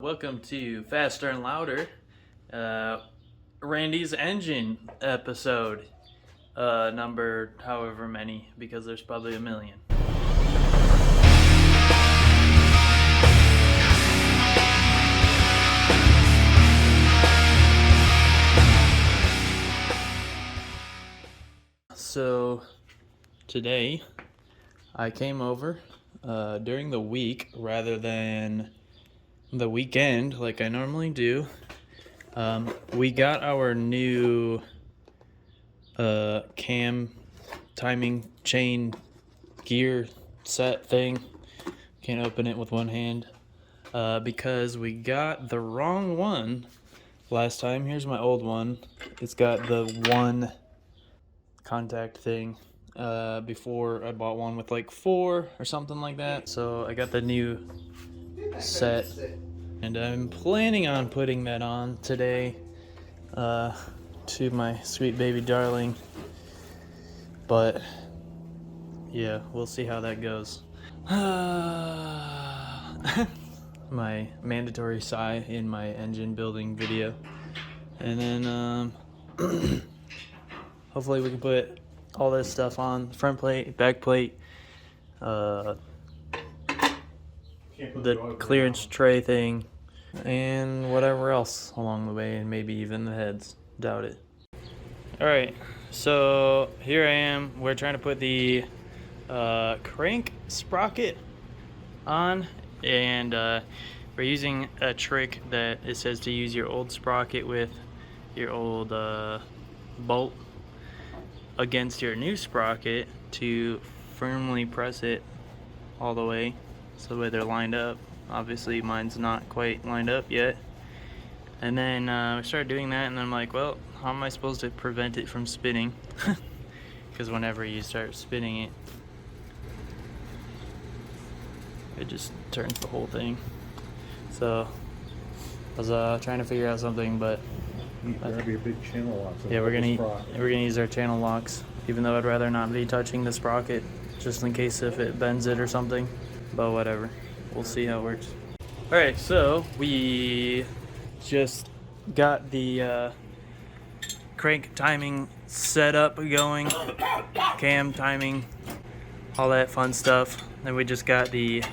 Welcome to Faster and Louder, Randy's Engine episode, number however many, because there's probably a million. So today I came over during the week rather than the weekend like I normally do. We got our new cam timing chain gear set thing. Can't open it with one hand because we got the wrong one last time. Here's my old one. It's got the one contact thing. Before I bought one with like 4 or something like that. So I got the new set and I'm planning on putting that on today to my sweet baby darling, but yeah, we'll see how that goes. My mandatory sigh in my engine building video, and then hopefully we can put all this stuff on: front plate, back plate, the clearance tray thing, and whatever else along the way, and maybe even the heads. Doubt it. Alright, so here I am. We're trying to put the crank sprocket on, and we're using a trick that it says to use your old sprocket with your old bolt against your new sprocket to firmly press it all the way so the way they're lined up. Obviously mine's not quite lined up yet, and then we started doing that, and I'm like, well, how am I supposed to prevent it from spinning? Because whenever you start spinning it just turns the whole thing. So I was trying to figure out something, but grab your big channel locks. Yeah, we're gonna use our channel locks, even though I'd rather not be touching the sprocket, just in case if it bends it or something. But whatever, we'll see how it works. All right, so we just got the crank timing setup going, cam timing, all that fun stuff. Then we just got the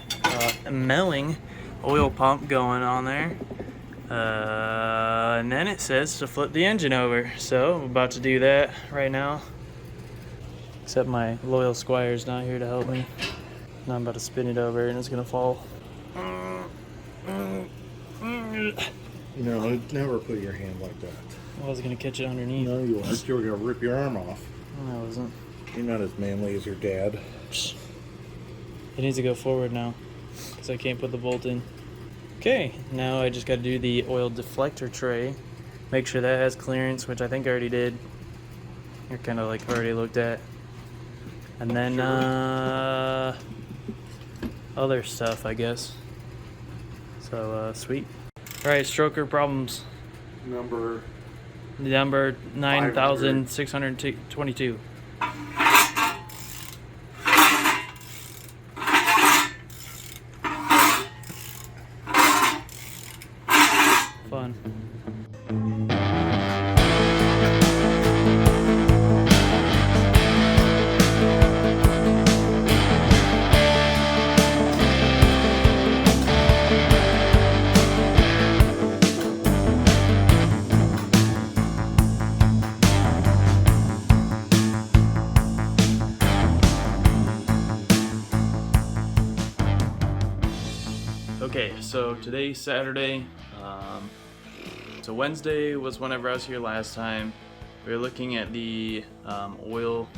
milling oil pump going on there. And then it says to flip the engine over, so I'm about to do that right now, except my loyal squire's not here to help me. Now I'm about to spin it over and it's gonna fall. You know, never put your hand like that. I was gonna catch it underneath. No, you weren't. You were gonna rip your arm off. No, I wasn't. You're not as manly as your dad. It needs to go forward now because I can't put the bolt in. Okay, now I just got to do the oil deflector tray. Make sure that has clearance, which I think I already did. You're kind of like already looked at. And then other stuff, I guess. So sweet. All right, stroker problems. Number 9,622. Fun. Okay, so today's Saturday. So Wednesday was whenever I was here last time. We were looking at the oil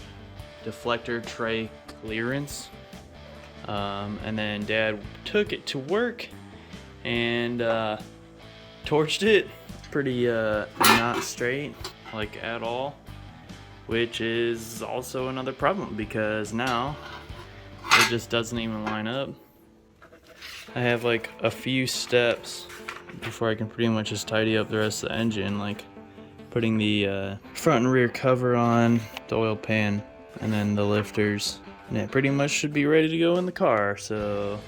deflector tray clearance, and then Dad took it to work and torched it pretty not straight, like at all, which is also another problem because now it just doesn't even line up. I have like a few steps before I can pretty much just tidy up the rest of the engine, like putting the front and rear cover on, the oil pan, and then the lifters, and it pretty much should be ready to go in the car. So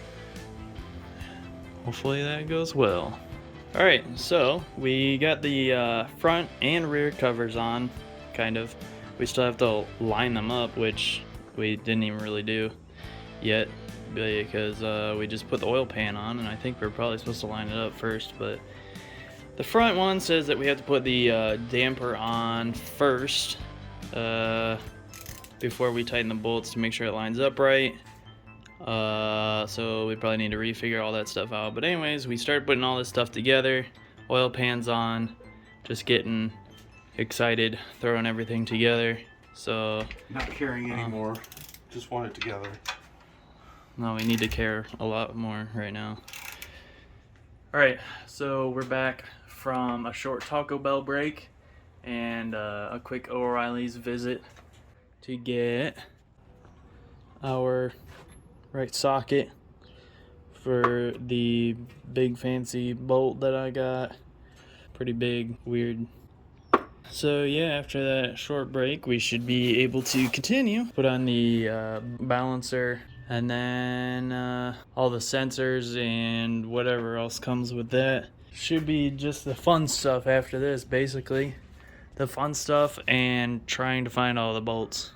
hopefully that goes well. All right, so we got the front and rear covers on, kind of. We still have to line them up, which we didn't even really do yet because we just put the oil pan on, and I think we're probably supposed to line it up first. But the front one says that we have to put the damper on first before we tighten the bolts to make sure it lines up right. So we probably need to refigure all that stuff out. But anyways, we start putting all this stuff together. Oil pans on, just getting excited, throwing everything together. So not caring anymore. Just want it together. No, we need to care a lot more right now. All right, so we're back from a short Taco Bell break and a quick O'Reilly's visit to get our right socket for the big fancy bolt that I got. Pretty big, weird. So yeah, after that short break, we should be able to continue. Put on the balancer and then all the sensors and whatever else comes with that. Should be just the fun stuff after this, basically. The fun stuff and trying to find all the bolts.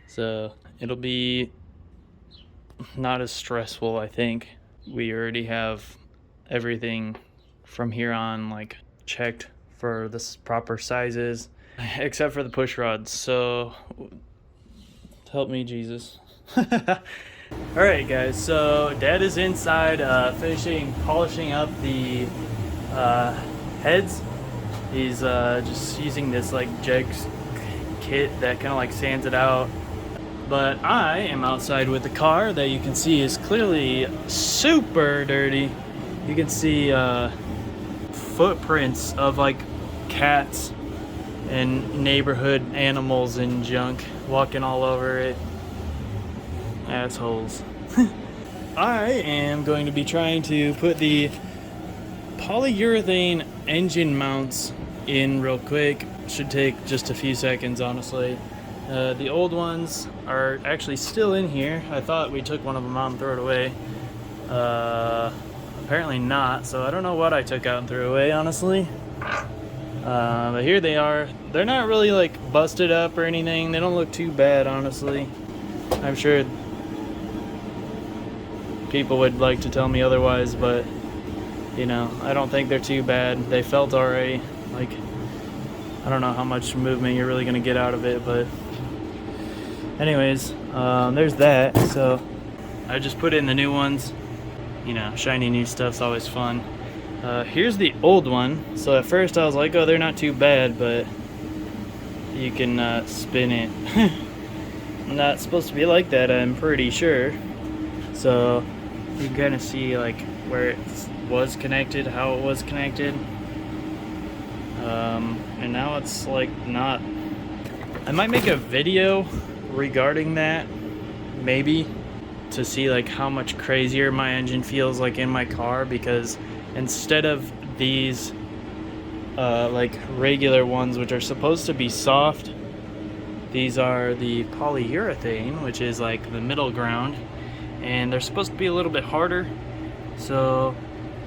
So it'll be not as stressful, I think. We already have everything from here on like checked for the proper sizes, except for the push rods. So help me, Jesus. All right, guys. So Dad is inside finishing polishing up the heads. He's just using this like Jegs kit that kind of like sands it out. But I am outside with the car that you can see is clearly super dirty. You can see footprints of like cats and neighborhood animals and junk walking all over it. Assholes. I am going to be trying to put the polyurethane engine mounts in real quick. Should take just a few seconds, honestly. The old ones are actually still in here. I thought we took one of them out and threw it away. Apparently not, so I don't know what I took out and threw away, honestly. But here they are. They're not really like busted up or anything. They don't look too bad, honestly. I'm sure people would like to tell me otherwise, but you know, I don't think they're too bad. They felt alright. Like, I don't know how much movement you're really gonna get out of it, but anyways, there's that. So I just put in the new ones. You know, shiny new stuff's always fun. Here's the old one. So at first I was like, oh, they're not too bad, but you can spin it. Not supposed to be like that, I'm pretty sure. So you can kind of see like where it was connected, how it was connected. And now it's like not. I might make a video regarding that, maybe, to see like how much crazier my engine feels like in my car, because instead of these like regular ones which are supposed to be soft, these are the polyurethane, which is like the middle ground, and they're supposed to be a little bit harder. So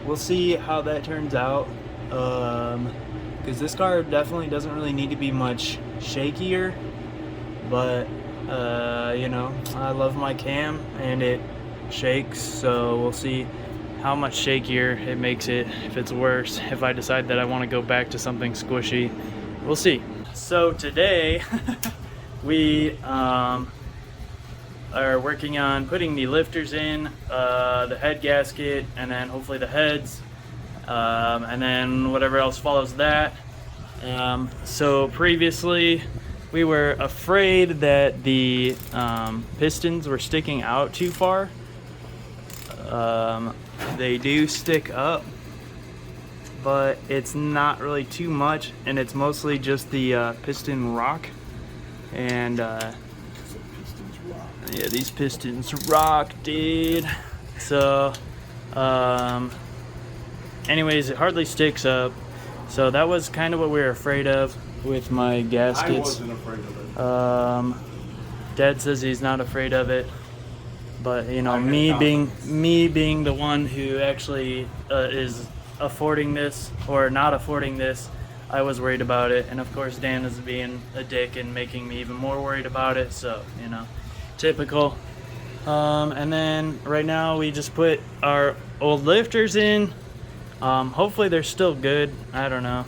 we'll see how that turns out, because this car definitely doesn't really need to be much shakier, but you know, I love my cam and it shakes, so we'll see how much shakier it makes it. If it's worse, if I decide that I want to go back to something squishy, we'll see. So today we are working on putting the lifters in, the head gasket, and then hopefully the heads, and then whatever else follows that. So previously we were afraid that the pistons were sticking out too far. They do stick up, but it's not really too much, and it's mostly just the piston rock. And yeah, these pistons rock, dude. So anyways, it hardly sticks up, so that was kind of what we were afraid of with my gaskets. I wasn't afraid of it. Dad says he's not afraid of it, but you know, me being the one who actually is affording this or not affording this, I was worried about it, and of course Dan is being a dick and making me even more worried about it, so, you know, typical. And then right now we just put our old lifters in. Hopefully they're still good. I don't know.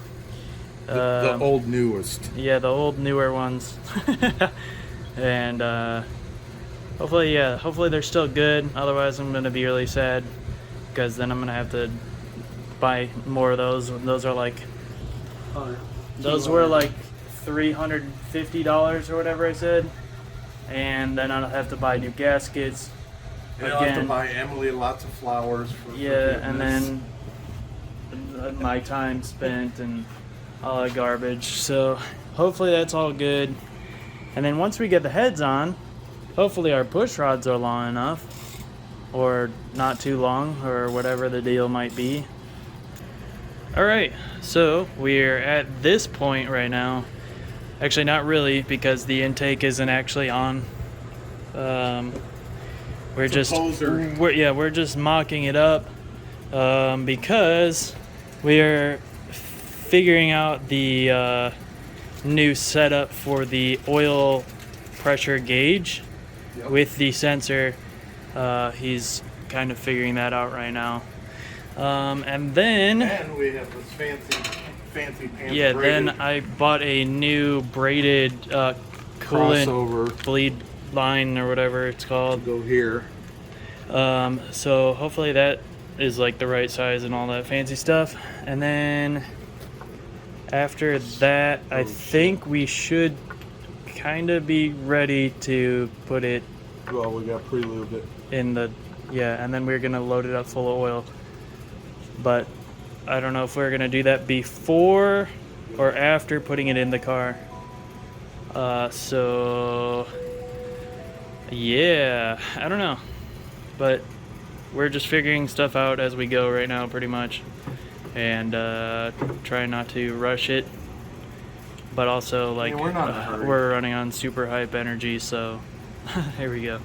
The old newest. Yeah, the old newer ones. And hopefully they're still good. Otherwise I'm gonna be really sad, because then I'm gonna have to buy more of those. Those are like, those were like $350 or whatever I said. And then I'll have to buy new gaskets. And I'll have to buy Emily lots of flowers for and then my time spent and all that garbage. So hopefully that's all good. And then once we get the heads on, hopefully our push rods are long enough, or not too long, or whatever the deal might be. Alright, so we're at this point right now. Actually, not really, because the intake isn't actually on. We're just mocking it up, because we're figuring out the new setup for the oil pressure gauge with the sensor. He's kind of figuring that out right now. And then we have this fancy pants. Yeah, braided. then I bought a new braided coolant crossover bleed line or whatever it's called. Go here. So hopefully that is like the right size and all that fancy stuff. And then after that, I think we should kind of be ready to put it. Well, we got pre-lubed it in the, and then we're gonna load it up full of oil. But I don't know if we're gonna do that before or after putting it in the car. So yeah, I don't know, but we're just figuring stuff out as we go right now, pretty much, and trying not to rush it. But also, like, we're not in a hurry. we're running on super hype energy, so here we go.